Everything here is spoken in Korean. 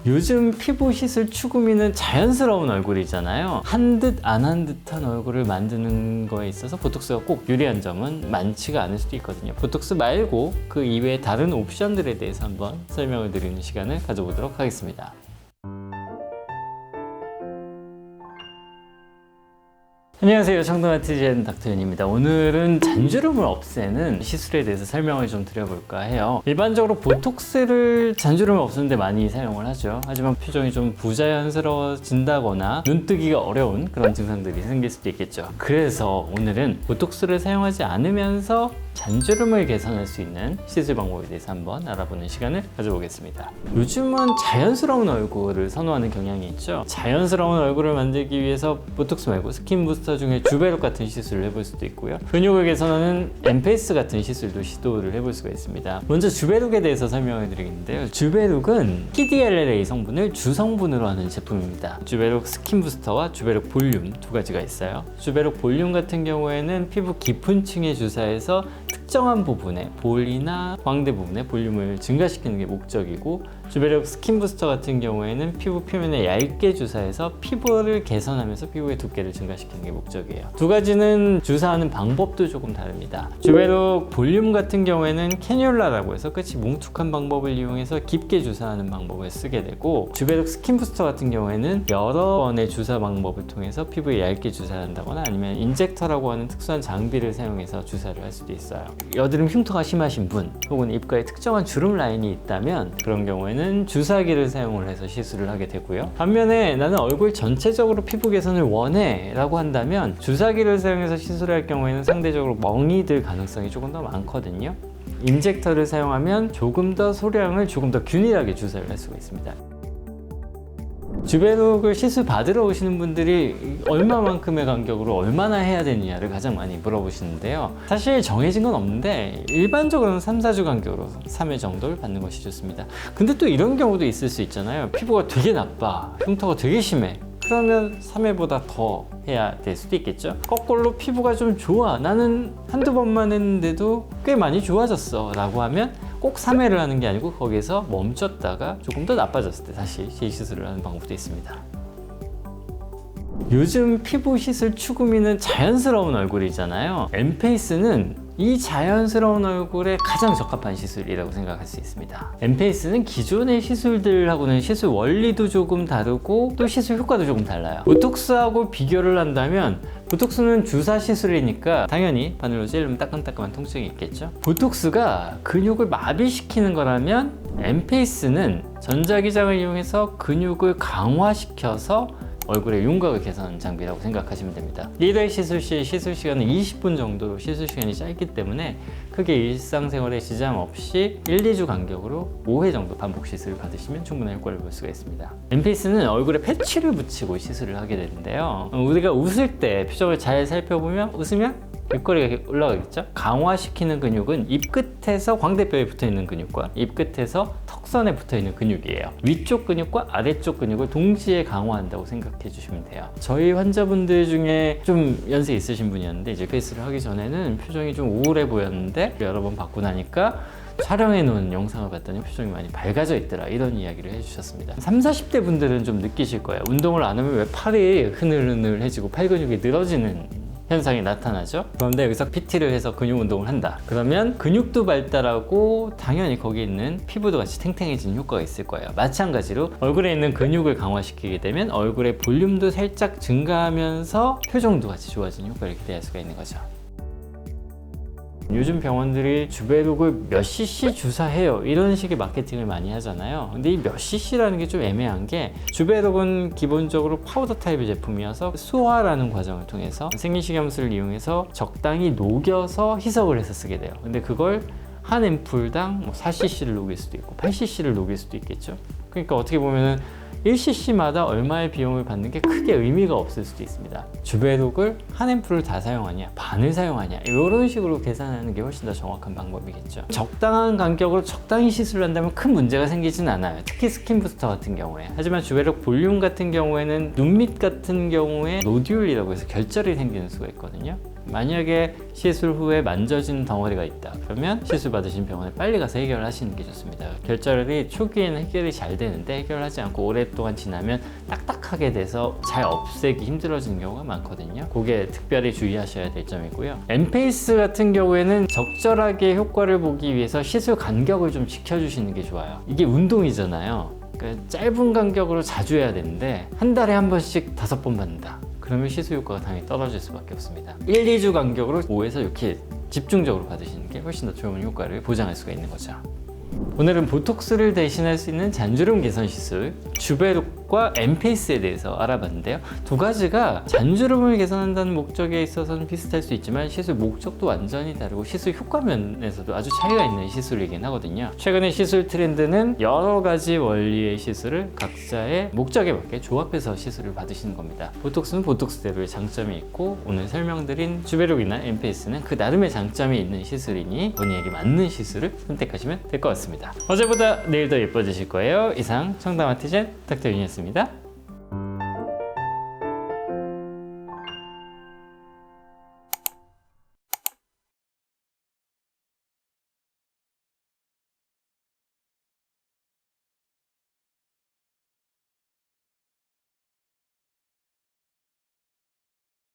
요즘 피부 시술 추구미는 자연스러운 얼굴이잖아요. 한 듯 안 한 듯한 얼굴을 만드는 거에 있어서 보톡스가 꼭 유리한 점은 많지가 않을 수도 있거든요. 보톡스 말고 그 이외의 다른 옵션들에 대해서 한번 설명을 드리는 시간을 가져보도록 하겠습니다. 안녕하세요, 청담아티젠 닥터윤입니다. 오늘은 잔주름을 없애는 시술에 대해서 설명을 좀 드려볼까 해요. 일반적으로 보톡스를 잔주름을 없애는데 많이 사용을 하죠. 하지만 표정이 좀 부자연스러워진다거나 눈뜨기가 어려운 그런 증상들이 생길 수도 있겠죠. 그래서 오늘은 보톡스를 사용하지 않으면서 잔주름을 개선할 수 있는 시술 방법에 대해서 한번 알아보는 시간을 가져보겠습니다. 요즘은 자연스러운 얼굴을 선호하는 경향이 있죠. 자연스러운 얼굴을 만들기 위해서 보톡스 말고 스킨 부스터 중에 주베룩 같은 시술을 해볼 수도 있고요. 근육을 개선하는 엠페이스 같은 시술도 시도를 해볼 수가 있습니다. 먼저 주베룩에 대해서 설명을 드리겠는데요. 주베룩은 PDLLA 성분을 주성분으로 하는 제품입니다. 주베룩 스킨 부스터와 주베룩 볼륨 두 가지가 있어요. 주베룩 볼륨 같은 경우에는 피부 깊은 층에 주사해서 특정한 부분에 볼이나 광대 부분에 볼륨을 증가시키는 게 목적이고, 주베룩 스킨 부스터 같은 경우에는 피부 표면에 얇게 주사해서 피부를 개선하면서 피부의 두께를 증가시키는 게 목적이에요. 두 가지는 주사하는 방법도 조금 다릅니다. 주베룩 볼륨 같은 경우에는 캐뉼라라고 해서 끝이 뭉툭한 방법을 이용해서 깊게 주사하는 방법을 쓰게 되고, 주베룩 스킨 부스터 같은 경우에는 여러 번의 주사 방법을 통해서 피부에 얇게 주사한다거나 아니면 인젝터라고 하는 특수한 장비를 사용해서 주사를 할 수도 있어요. 여드름 흉터가 심하신 분 혹은 입가에 특정한 주름 라인이 있다면 그런 경우에는 주사기를 사용을 해서 시술을 하게 되고요. 반면에 나는 얼굴 전체적으로 피부 개선을 원해 라고 한다면 주사기를 사용해서 시술할 경우에는 상대적으로 멍이 들 가능성이 조금 더 많거든요. 인젝터를 사용하면 조금 더 소량을 조금 더 균일하게 주사를 할 수가 있습니다. 주베룩을 시술 받으러 오시는 분들이 얼마만큼의 간격으로 얼마나 해야 되느냐를 가장 많이 물어보시는데요. 사실 정해진 건 없는데 일반적으로는 3-4주 간격으로 3회 정도를 받는 것이 좋습니다. 근데 또 이런 경우도 있을 수 있잖아요. 피부가 되게 나빠, 흉터가 되게 심해. 그러면 3회보다 더 해야 될 수도 있겠죠. 거꾸로 피부가 좀 좋아, 나는 한두 번만 했는데도 꽤 많이 좋아졌어 라고 하면 꼭 3회를 하는 게 아니고 거기서 멈췄다가 조금 더 나빠졌을 때 다시 재시술을 하는 방법도 있습니다. 요즘 피부 시술 추구미는 자연스러운 얼굴이잖아요. 엠페이스는 이 자연스러운 얼굴에 가장 적합한 시술이라고 생각할 수 있습니다. 엠페이스는 기존의 시술들하고는 시술 원리도 조금 다르고 또 시술 효과도 조금 달라요. 보톡스하고 비교를 한다면 보톡스는 주사 시술이니까 당연히 바늘로 찌르면 따끔따끔한 통증이 있겠죠. 보톡스가 근육을 마비시키는 거라면 엠페이스는 전자기장을 이용해서 근육을 강화시켜서 얼굴의 윤곽을 개선하는 장비라고 생각하시면 됩니다. 1회 시술 시 시술 시간은 20분 정도로 시술 시간이 짧기 때문에 크게 일상생활에 지장 없이 1-2주 간격으로 5회 정도 반복 시술을 받으시면 충분한 효과를 볼 수가 있습니다. 엠페이스는 얼굴에 패치를 붙이고 시술을 하게 되는데요. 우리가 웃을 때 표정을 잘 살펴보면 웃으면 입꼬리가 올라가겠죠? 강화시키는 근육은 입 끝에서 광대뼈에 붙어있는 근육과 입 끝에서 턱선에 붙어있는 근육이에요. 위쪽 근육과 아래쪽 근육을 동시에 강화한다고 생각해 주시면 돼요. 저희 환자분들 중에 좀 연세 있으신 분이었는데 이제 페이스를 하기 전에는 표정이 좀 우울해 보였는데 여러 번 받고 나니까 촬영해 놓은 영상을 봤더니 표정이 많이 밝아져 있더라, 이런 이야기를 해주셨습니다. 30-40대 분들은 좀 느끼실 거예요. 운동을 안 하면 왜 팔이 흐늘흐늘해지고 팔 근육이 늘어지는 현상이 나타나죠. 그런데 여기서 PT를 해서 근육 운동을 한다. 그러면 근육도 발달하고 당연히 거기 있는 피부도 같이 탱탱해지는 효과가 있을 거예요. 마찬가지로 얼굴에 있는 근육을 강화시키게 되면 얼굴의 볼륨도 살짝 증가하면서 표정도 같이 좋아지는 효과를 기대할 수가 있는 거죠. 요즘 병원들이 주베룩을 몇 cc 주사해요 이런 식의 마케팅을 많이 하잖아요. 근데 이 몇 cc라는 게 좀 애매한 게, 주베룩은 기본적으로 파우더 타입의 제품이어서 수화라는 과정을 통해서 생리식염수를 이용해서 적당히 녹여서 희석을 해서 쓰게 돼요. 근데 그걸 한 앰플당 4cc를 녹일 수도 있고 8cc를 녹일 수도 있겠죠. 그러니까 어떻게 보면은 1cc마다 얼마의 비용을 받는 게 크게 의미가 없을 수도 있습니다. 주베룩을 한 앰플을 다 사용하냐, 반을 사용하냐, 이런 식으로 계산하는 게 훨씬 더 정확한 방법이겠죠. 적당한 간격으로 적당히 시술을 한다면 큰 문제가 생기진 않아요. 특히 스킨 부스터 같은 경우에. 하지만 주베룩 볼륨 같은 경우에는 눈 밑 같은 경우에 노듈이라고 해서 결절이 생기는 수가 있거든요. 만약에 시술 후에 만져지는 덩어리가 있다 그러면 시술 받으신 병원에 빨리 가서 해결하시는 게 좋습니다. 결절이 초기에는 해결이 잘 되는데 해결하지 않고 오랫동안 지나면 딱딱하게 돼서 잘 없애기 힘들어지는 경우가 많거든요. 그게 특별히 주의하셔야 될 점이고요. 엔페이스 같은 경우에는 적절하게 효과를 보기 위해서 시술 간격을 좀 지켜주시는 게 좋아요. 이게 운동이잖아요. 그러니까 짧은 간격으로 자주 해야 되는데 한 달에 한 번씩 5번 받는다. 그러면 시술 효과가 당연히 떨어질 수밖에 없습니다. 1, 2주 간격으로 5에서 6회 집중적으로 받으시는 게 훨씬 더 좋은 효과를 보장할 수가 있는 거죠. 오늘은 보톡스를 대신할 수 있는 잔주름 개선 시술 주베룩과 엔페이스에 대해서 알아봤는데요. 두 가지가 잔주름을 개선한다는 목적에 있어서는 비슷할 수 있지만 시술 목적도 완전히 다르고 시술 효과 면에서도 아주 차이가 있는 시술이긴 하거든요. 최근의 시술 트렌드는 여러 가지 원리의 시술을 각자의 목적에 맞게 조합해서 시술을 받으시는 겁니다. 보톡스는 보톡스대로의 장점이 있고 오늘 설명드린 주베룩이나 엔페이스는 그 나름의 장점이 있는 시술이니 본인에게 맞는 시술을 선택하시면 될 것 같습니다. 어제보다 내일 더 예뻐지실 거예요. 이상 청담아티젠 닥터윤이었습니다.